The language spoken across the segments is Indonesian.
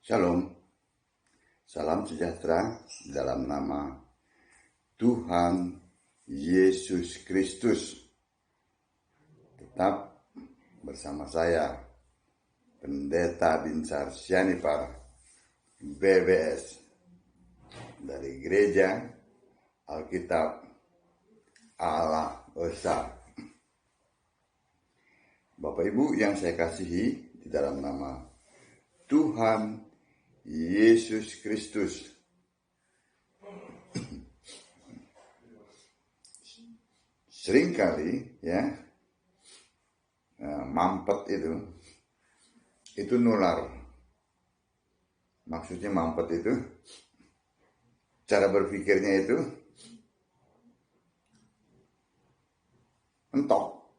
Shalom, salam sejahtera dalam nama Tuhan Yesus Kristus. Tetap bersama saya, Pendeta Binsar Sianipar, BBS, dari Gereja Alkitab Allah Esa. Bapak Ibu yang saya kasihi di dalam nama Tuhan Yesus Kristus. Seringkali mampet itu nular. Maksudnya mampet itu cara berpikirnya itu mentok.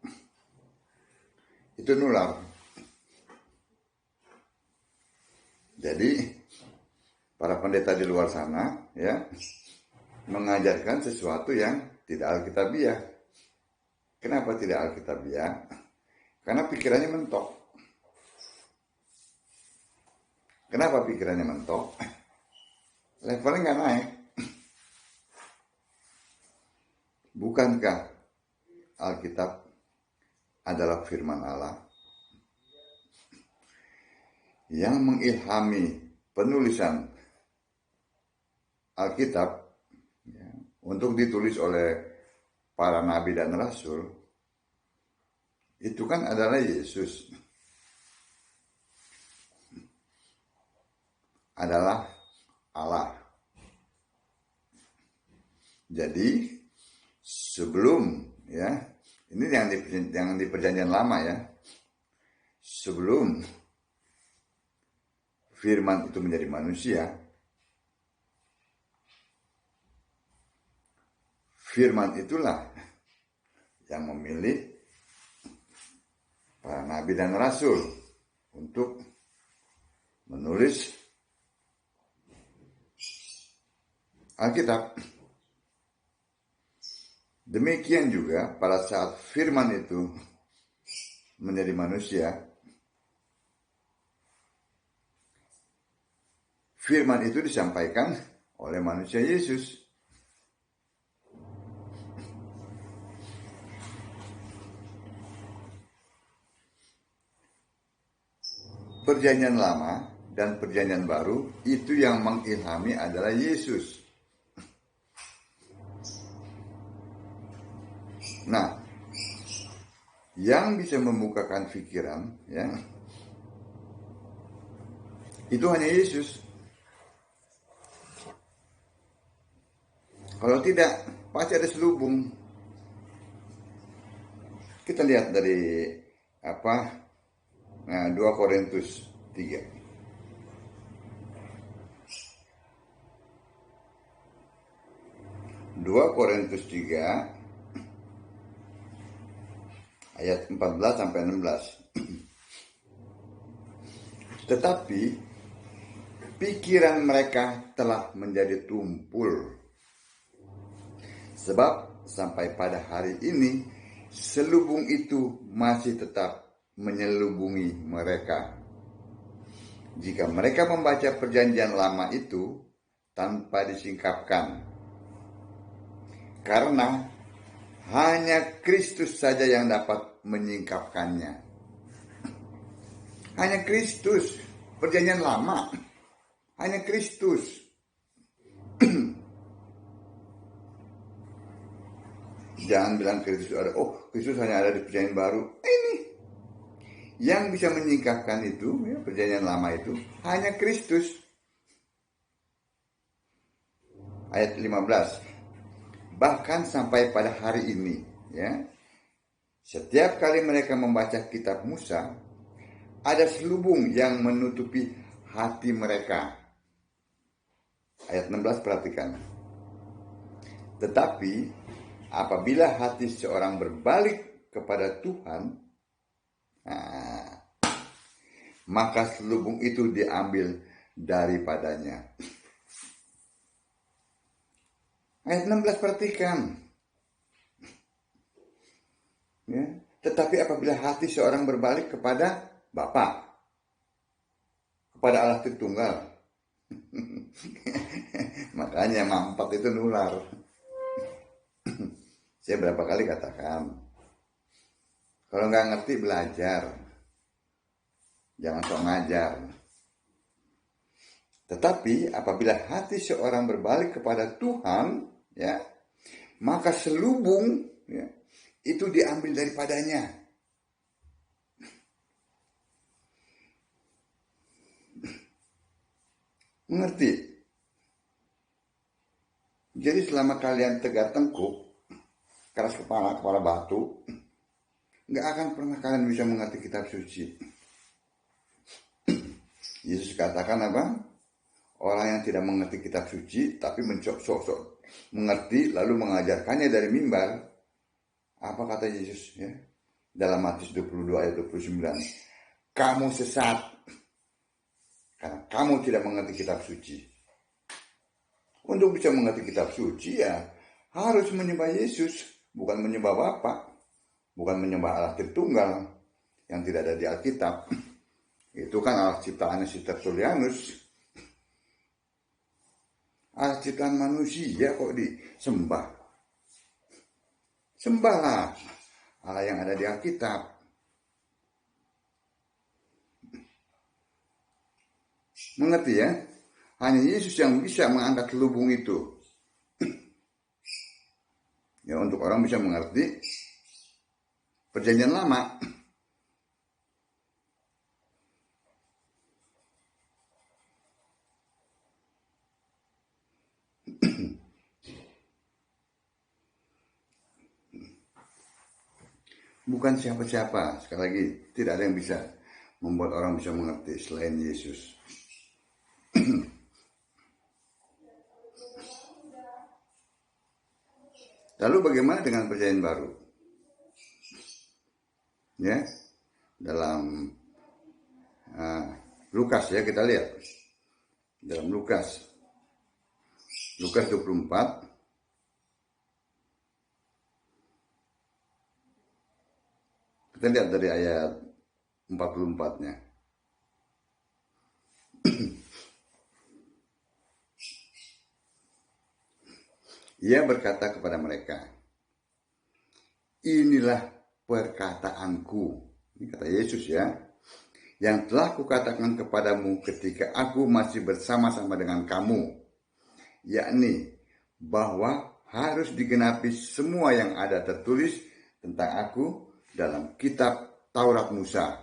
Itu nular. Jadi para pendeta di luar sana mengajarkan sesuatu yang tidak alkitabiah. Kenapa tidak alkitabiah? Karena pikirannya mentok. Kenapa pikirannya mentok? Levelnya nggak naik. Bukankah Alkitab adalah firman Allah yang mengilhami penulisan Alkitab untuk ditulis oleh para nabi dan rasul? Itu kan adalah Yesus, adalah Allah. Jadi sebelum ini yang di perjanjian lama sebelum firman itu menjadi manusia, firman itulah yang memilih para nabi dan rasul untuk menulis Alkitab. Demikian juga pada saat firman itu menjadi manusia, firman itu disampaikan oleh manusia Yesus. Perjanjian lama dan perjanjian baru itu yang mengilhami adalah Yesus. Nah, yang bisa membukakan pikiran itu hanya Yesus. Kalau tidak, pasti ada selubung. Kita lihat dari 2 Korintus 3. Korintus 3 ayat 14 sampai 16. Tetapi pikiran mereka telah menjadi tumpul. Sebab sampai pada hari ini selubung itu masih tetap menyelubungi mereka. Jika mereka membaca perjanjian lama itu tanpa disingkapkan, karena hanya Kristus saja yang dapat menyingkapkannya. Hanya Kristus. Perjanjian lama hanya Kristus. Jangan bilang Kristus ada. Kristus hanya ada di perjanjian baru. Ini yang bisa menyingkapkan itu, perjanjian lama itu hanya Kristus. Ayat 15. Bahkan sampai pada hari ini, setiap kali mereka membaca kitab Musa, ada selubung yang menutupi hati mereka. Ayat 16, perhatikan. Tetapi apabila hati seorang berbalik kepada Tuhan, maka selubung itu diambil daripadanya. Ayat 16, perhatikan. Tetapi apabila hati seorang berbalik kepada Bapa, kepada Allah Tritunggal. Makanya mampat itu nular. Saya berapa kali katakan, kalau nggak ngerti belajar, jangan sok ngajar. Tetapi apabila hati seorang berbalik kepada Tuhan, ya, maka selubung, ya, itu diambil daripadanya. Mengerti? Jadi selama kalian tegar tengkuk, keras kepala, kepala batu, nggak akan pernah kalian bisa mengerti kitab suci. Yesus katakan apa? Orang yang tidak mengerti kitab suci, tapi sok-sok mengerti, lalu mengajarkannya dari mimbar. Apa kata Yesus? Ya? Dalam Matius 22 ayat 29. Kamu sesat, karena kamu tidak mengerti kitab suci. Untuk bisa mengerti kitab suci, ya harus menyembah Yesus, bukan menyembah Bapa, bukan menyembah Allah Tritunggal yang tidak ada di Alkitab. Itu kan Allah ciptaannya si Tertullianus. Allah ciptaan manusia kok disembah. Sembahlah Allah yang ada di Alkitab. Mengerti ya? Hanya Yesus yang bisa mengangkat lubung itu. Ya, untuk orang bisa mengerti Perjanjian Lama. Bukan siapa-siapa, sekali lagi tidak ada yang bisa membuat orang bisa mengerti selain Yesus. Lalu bagaimana dengan Perjanjian Baru? Ya, dalam Lukas ya, kita lihat dalam Lukas 24. Kita lihat dari ayat 44-nya. Ia berkata kepada mereka, inilah perkataanku, ini kata Yesus ya, yang telah kukatakan kepadamu ketika aku masih bersama-sama dengan kamu, yakni bahwa harus digenapi semua yang ada tertulis tentang aku dalam kitab Taurat Musa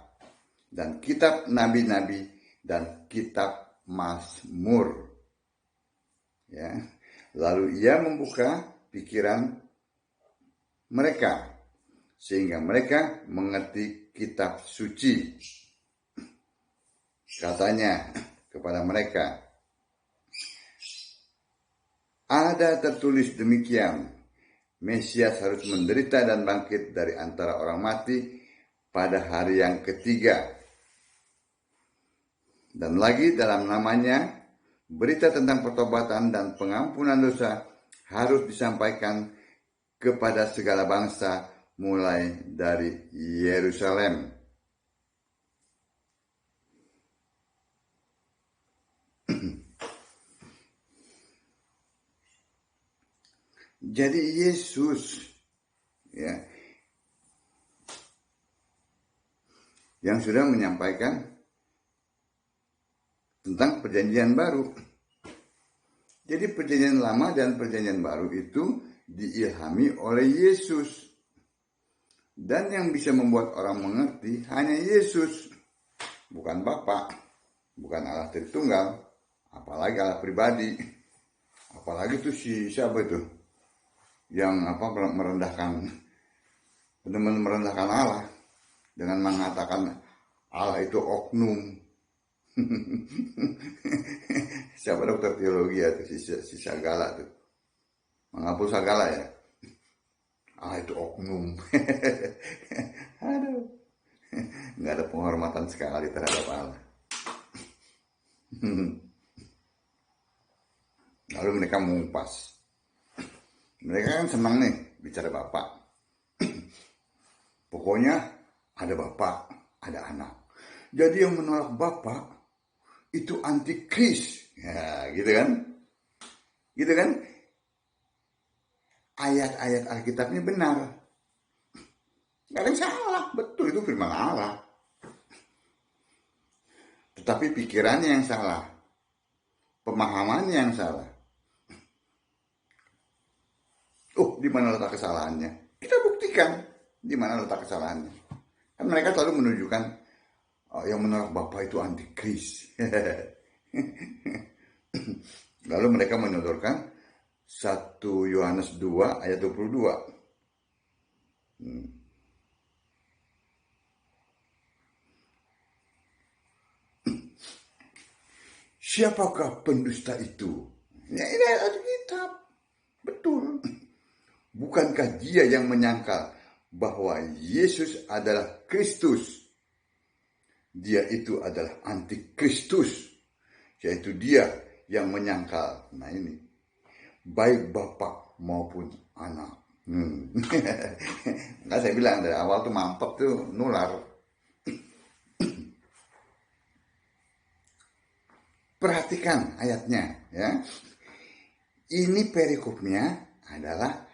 dan kitab Nabi-Nabi dan kitab Mazmur. Ya. Lalu ia membuka pikiran mereka sehingga mereka mengerti kitab suci. Katanya kepada mereka, ada tertulis demikian, Mesias harus menderita dan bangkit dari antara orang mati pada hari yang ketiga. Dan lagi dalam namanya, berita tentang pertobatan dan pengampunan dosa harus disampaikan kepada segala bangsa mulai dari Yerusalem. Jadi Yesus ya yang sudah menyampaikan tentang Perjanjian Baru. Jadi Perjanjian Lama dan Perjanjian Baru itu diilhami oleh Yesus. Dan yang bisa membuat orang mengerti hanya Yesus. Bukan Bapa, bukan Allah Tritunggal, apalagi Allah pribadi. Apalagi itu siapa itu? Yang merendahkan, benar-benar merendahkan Allah dengan mengatakan Allah itu oknum. Siapa dokter teologi ya, si Sagala tuh, menghapus Sagala ya, itu oknum. Aduh, nggak ada penghormatan sekali terhadap Allah. Lalu mereka mengupas, mereka kan senang nih bicara Bapak. Pokoknya ada Bapak, ada anak. Jadi yang menolak Bapak itu antikris. Ya, gitu kan? Gitu kan? Ayat-ayat Alkitabnya benar. Gak ada yang salah, betul itu firman Allah. Tetapi pikirannya yang salah, pemahamannya yang salah. Di mana letak kesalahannya? Kita buktikan di mana letak kesalahannya. Kan mereka selalu menunjukkan yang menolak Bapa itu antikris. Lalu mereka menyodorkan 1 Yohanes 2 ayat 22. Siapakah pendusta itu? Ya, ini ayat kitab. Betul. Bukankah dia yang menyangkal bahwa Yesus adalah Kristus? Dia itu adalah antikristus, yaitu dia yang menyangkal. Nah ini, baik Bapa maupun anak. Nah, saya bilang dari awal tuh mampet tuh nular. Perhatikan ayatnya, ya. Ini perikopnya adalah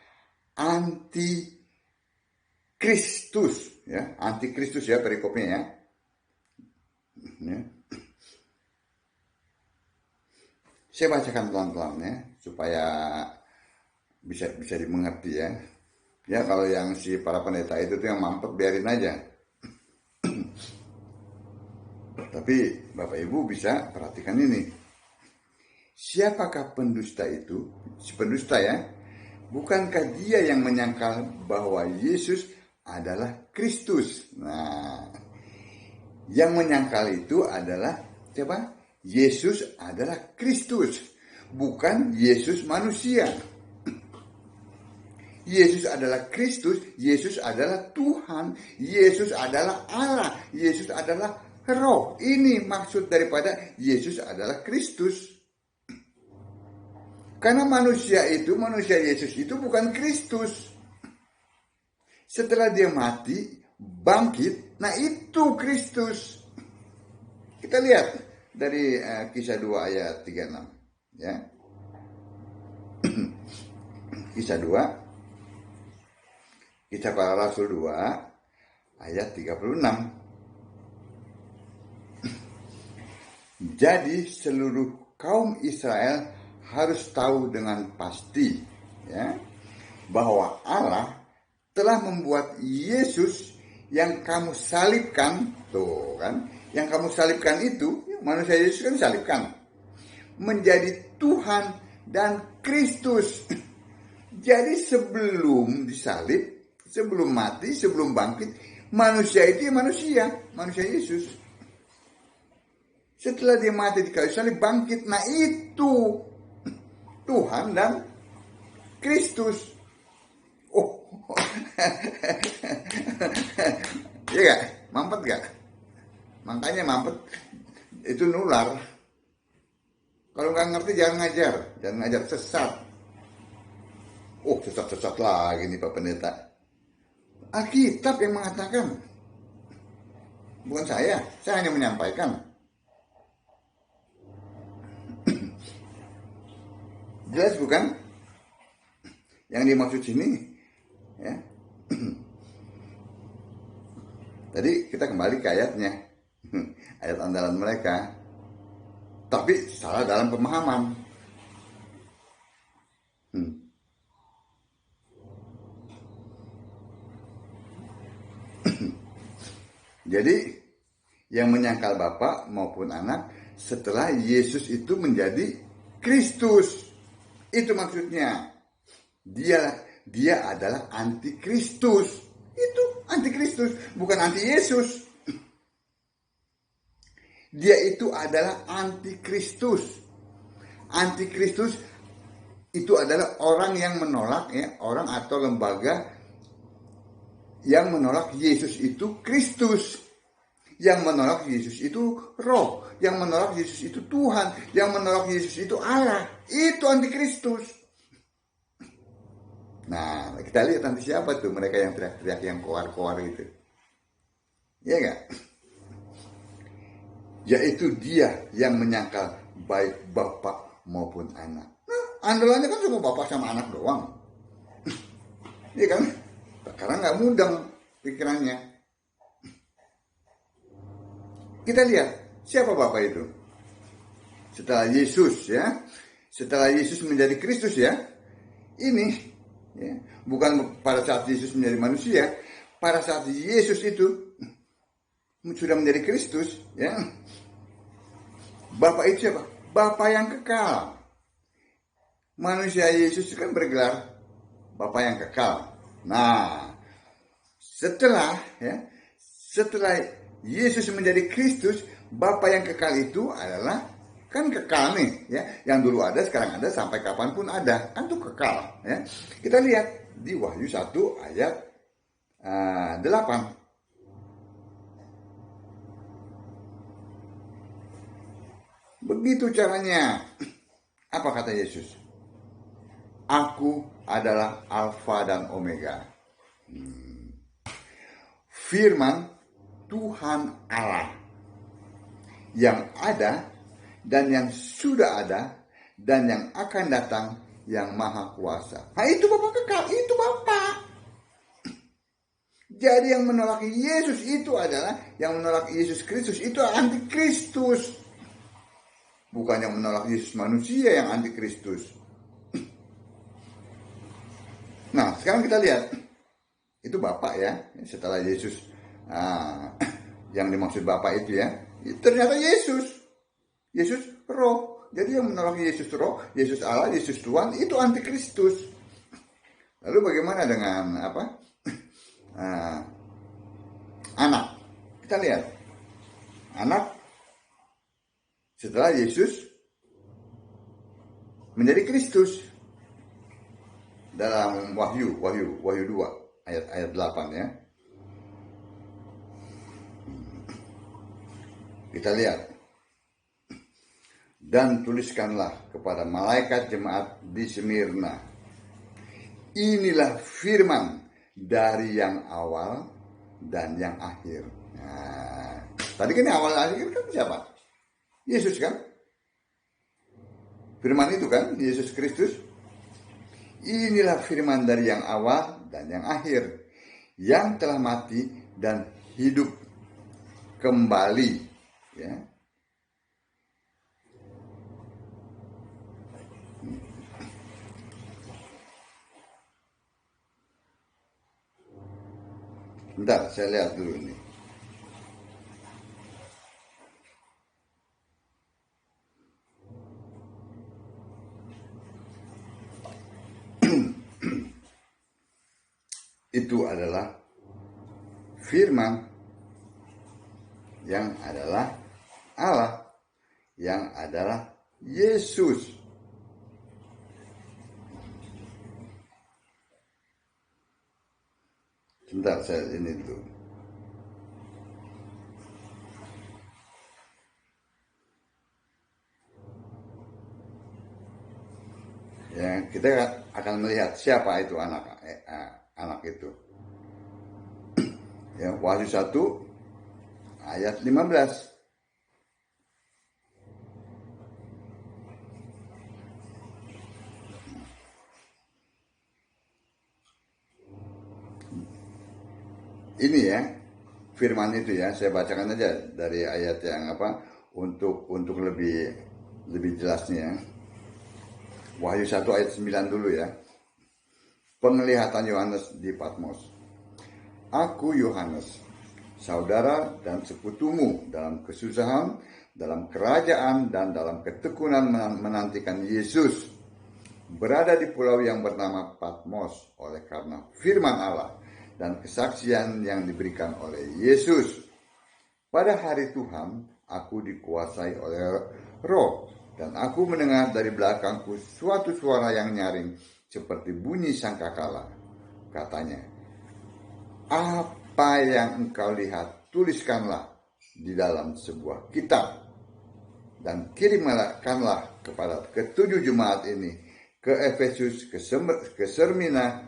antikristus, ya, antikristus ya perikopnya ya. Saya bacakan pelan-pelan ya supaya bisa dimengerti ya. Ya kalau yang si para pendeta itu tuh yang mampet biarin aja. Tapi Bapak Ibu bisa perhatikan ini. Siapakah pendusta itu? Si pendusta ya. Bukankah dia yang menyangkal bahwa Yesus adalah Kristus? Nah, yang menyangkal itu adalah siapa? Yesus adalah Kristus, bukan Yesus manusia. Yesus adalah Kristus, Yesus adalah Tuhan, Yesus adalah Allah, Yesus adalah Roh. Ini maksud daripada Yesus adalah Kristus. Karena manusia Yesus itu bukan Kristus. Setelah dia mati, bangkit, nah itu Kristus. Kita lihat dari Kisah 2 ayat 36 ya. Kisah 2, Kisah Para Rasul 2 ayat 36. Jadi seluruh kaum Israel harus tahu dengan pasti ya bahwa Allah telah membuat Yesus yang kamu salibkan, tuh kan, yang kamu salibkan itu, manusia Yesus kan salibkan, menjadi Tuhan dan Kristus. Jadi sebelum disalib, sebelum mati, sebelum bangkit, manusia itu manusia Yesus. Setelah dia mati di kayu salib, bangkit, nah itu Tuhan dan Kristus. Iya gak? Mampet gak? Makanya mampet itu nular. Kalau nggak ngerti jangan ngajar sesat. Sesat lagi nih Pak Pendeta. Alkitab yang mengatakan, bukan saya hanya menyampaikan. Jelas bukan? Yang dimaksud sini ya. Tadi kita kembali ke ayatnya. Ayat andalan mereka. Tapi salah dalam pemahaman. Jadi yang menyangkal Bapa maupun anak setelah Yesus itu menjadi Kristus. Itu maksudnya. Dia adalah antikristus. Itu antikristus, bukan anti Yesus. Dia itu adalah antikristus. Antikristus itu adalah orang yang menolak ya, orang atau lembaga yang menolak Yesus itu Kristus. Yang menolak Yesus itu Roh, yang menolak Yesus itu Tuhan, yang menolak Yesus itu Allah. Itu antikristus. Nah, kita lihat nanti siapa tuh mereka yang teriak-teriak, yang koar-koar itu. Iya gak? yaitu dia yang menyangkal baik bapak maupun anak. Nah, andalannya kan cuma bapak sama anak doang. Iya kan? Karena nggak mudeng pikirannya. Kita lihat siapa bapak itu. Setelah Yesus ya, setelah Yesus menjadi Kristus ya, ini ya, bukan pada saat Yesus menjadi manusia, pada saat Yesus itu sudah menjadi Kristus ya. Bapak itu siapa? Bapak yang kekal. Manusia Yesus kan bergelar Bapak yang kekal. Nah, setelah Yesus menjadi Kristus, Bapa yang kekal itu adalah kan kekal nih ya. Yang dulu ada, sekarang ada, sampai kapanpun ada. Kan itu kekal ya. Kita lihat di Wahyu 1 ayat 8. Begitu caranya. Apa kata Yesus? Aku adalah Alfa dan Omega. Firman Tuhan Allah yang ada dan yang sudah ada dan yang akan datang, yang maha kuasa. Nah, itu Bapa kekal, itu Bapa. Jadi yang menolak Yesus itu adalah, yang menolak Yesus Kristus itu antikristus. Bukan yang menolak Yesus manusia yang antikristus. Nah, sekarang kita lihat. Itu Bapak ya, setelah Yesus. Yang dimaksud Bapak itu ya, ternyata Yesus. Yesus roh. Jadi yang menolak Yesus roh, Yesus Allah, Yesus Tuhan, itu antikristus. Lalu bagaimana dengan anak? Kita lihat. Anak setelah Yesus menjadi Kristus. Dalam Wahyu 2 ayat 8 ya. Kita lihat. Dan tuliskanlah kepada malaikat jemaat di Smyrna. Inilah firman dari yang awal dan yang akhir. Nah, tadi kan yang awal dan akhir kan siapa? Yesus kan? Firman itu kan Yesus Kristus. Inilah firman dari yang awal dan yang akhir, yang telah mati dan hidup kembali ya. Bentar, saya lihat dulu ini. Itu adalah firman yang adalah Allah, yang adalah Yesus. Sebentar, saya ini dulu. Ya, kita akan melihat siapa itu anak itu. Ya, Wahyu 1 ayat 15. Ini ya, firman itu ya, saya bacakan aja dari ayat yang untuk lebih jelasnya. Wahyu 1 ayat 9 dulu ya. Penglihatan Yohanes di Patmos. Aku Yohanes, saudara dan sekutumu dalam kesusahan, dalam kerajaan, dan dalam ketekunan menantikan Yesus, berada di pulau yang bernama Patmos oleh karena firman Allah dan kesaksian yang diberikan oleh Yesus. Pada hari Tuhan, aku dikuasai oleh Roh, dan aku mendengar dari belakangku suatu suara yang nyaring seperti bunyi sangkakala. Katanya, apa yang engkau lihat, tuliskanlah di dalam sebuah kitab, dan kirimkanlah kepada ketujuh jemaat ini, ke Efesus, ke Smyrna,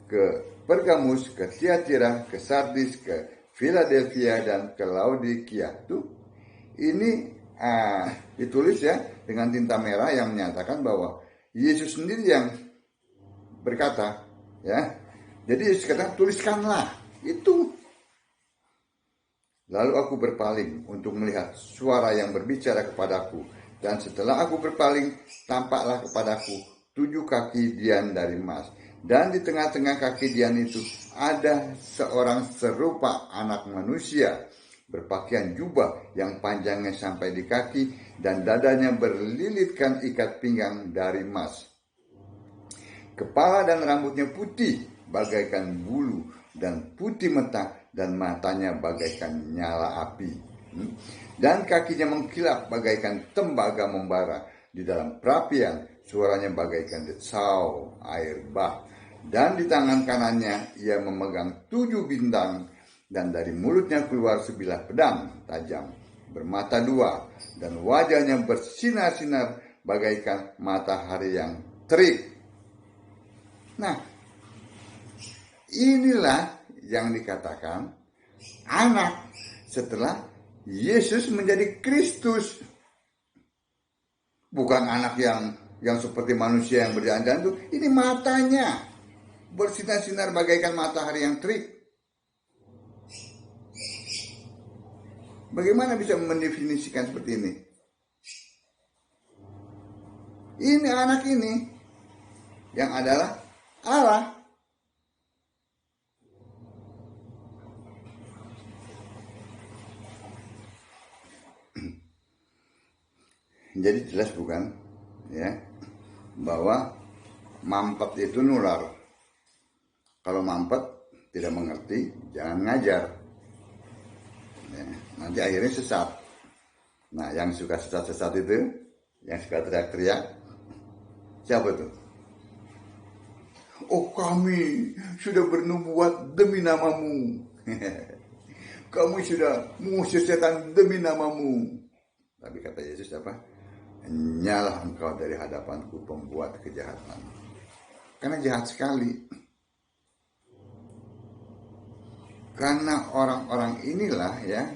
ke Pergamus, ke Tiatira, ke Sardis, ke Philadelphia, dan ke Laodikia. Tuh, Ini ditulis ya dengan tinta merah yang menyatakan bahwa Yesus sendiri yang berkata, ya. Jadi Yesus kata, tuliskanlah itu. Lalu aku berpaling untuk melihat suara yang berbicara kepadaku. Dan setelah aku berpaling, tampaklah kepadaku 7 kaki dian dari emas. Dan di tengah-tengah kaki dian itu ada seorang serupa anak manusia, berpakaian jubah yang panjangnya sampai di kaki, dan dadanya berlilitkan ikat pinggang dari emas. Kepala dan rambutnya putih bagaikan bulu dan putih mentah, dan matanya bagaikan nyala api. Dan kakinya mengkilap bagaikan tembaga membara. Di dalam perapian suaranya bagaikan desau air bah. Dan di tangan kanannya ia memegang 7 bintang, dan dari mulutnya keluar sebilah pedang tajam bermata 2, dan wajahnya bersinar-sinar bagaikan matahari yang terik. Nah, inilah yang dikatakan anak setelah Yesus menjadi Kristus. Bukan anak yang seperti manusia yang berjalan-jalan itu. Ini matanya bersinar-sinar bagaikan matahari yang terik. Bagaimana bisa mendefinisikan seperti ini? Ini anak ini yang adalah Allah. Jadi jelas bukan, ya, bahwa mampet itu nular. Kalau mampet tidak mengerti, jangan ngajar. Ya, nanti akhirnya sesat. Nah, yang suka sesat-sesat itu, yang suka teriak-teriak, siapa tuh? Oh, kami sudah bernubuat demi namamu. Kamu sudah mengusir setan demi namamu. Tapi kata Yesus apa? Nyalah engkau dari hadapanku, pembuat kejahatan. Karena jahat sekali. Karena orang-orang inilah ya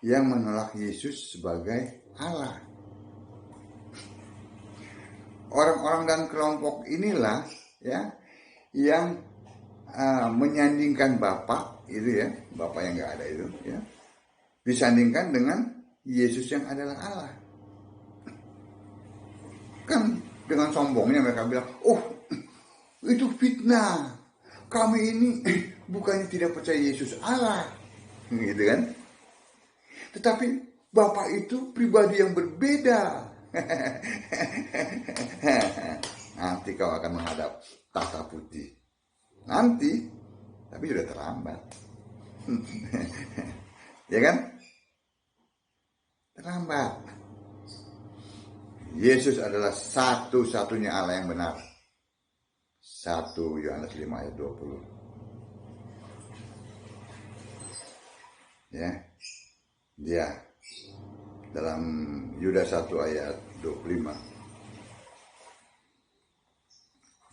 yang menolak Yesus sebagai Allah. Orang-orang dan kelompok inilah ya yang menyandingkan Bapa itu ya, Bapa yang nggak ada itu ya, disandingkan dengan Yesus yang adalah Allah. Kan dengan sombongnya mereka bilang, oh itu fitnah. Kami ini bukannya tidak percaya Yesus Allah. Gitu kan. Tetapi Bapak itu pribadi yang berbeda. Nanti kau akan menghadap tahta putih. Nanti, tapi sudah terlambat. Ya kan? Terlambat. Yesus adalah satu-satunya Allah yang benar. 1 Yohanes 5 ayat 20. Ya. Dia dalam Yudas 1 ayat 25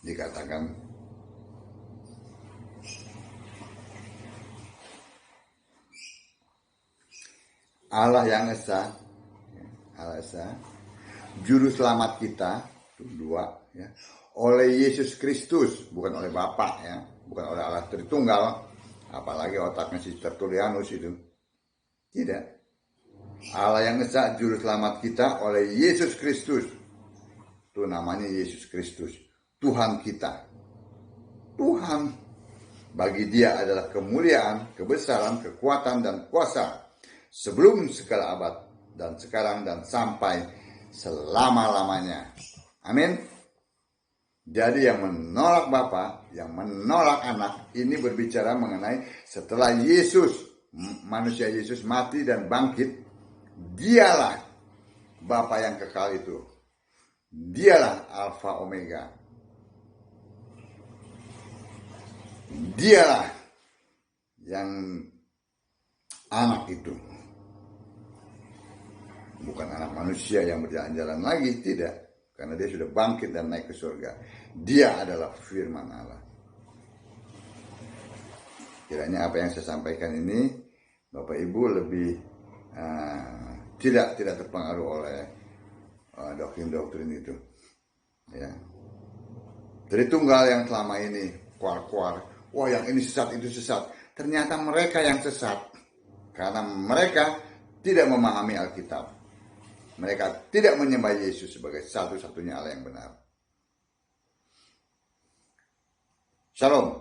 dikatakan Allah yang esa, Allah esa, juru selamat kita, itu 2 ya, oleh Yesus Kristus, bukan oleh Bapa ya, bukan oleh Allah Tritunggal, apalagi otaknya si Tertullianus itu. Tidak. Allah yang esa, juru selamat kita oleh Yesus Kristus. Itu namanya Yesus Kristus, Tuhan kita. Tuhan, bagi Dia adalah kemuliaan, kebesaran, kekuatan dan kuasa sebelum segala abad dan sekarang dan sampai selama-lamanya. Amin. Jadi yang menolak Bapa, yang menolak Anak, ini berbicara mengenai setelah Yesus, manusia Yesus mati dan bangkit, Dialah Bapa yang kekal itu. Dialah Alfa Omega. Dialah yang Anak itu. Bukan anak manusia yang berjalan-jalan lagi, tidak. Karena dia sudah bangkit dan naik ke surga. Dia adalah firman Allah. Kiranya apa yang saya sampaikan ini Bapak Ibu lebih tidak terpengaruh oleh doktrin-doktrin itu. Ya. Tritunggal yang selama ini kuar-kuar, wah yang ini sesat itu sesat. Ternyata mereka yang sesat karena mereka tidak memahami Alkitab. Mereka tidak menyembah Yesus sebagai satu-satunya Allah yang benar. Shalom.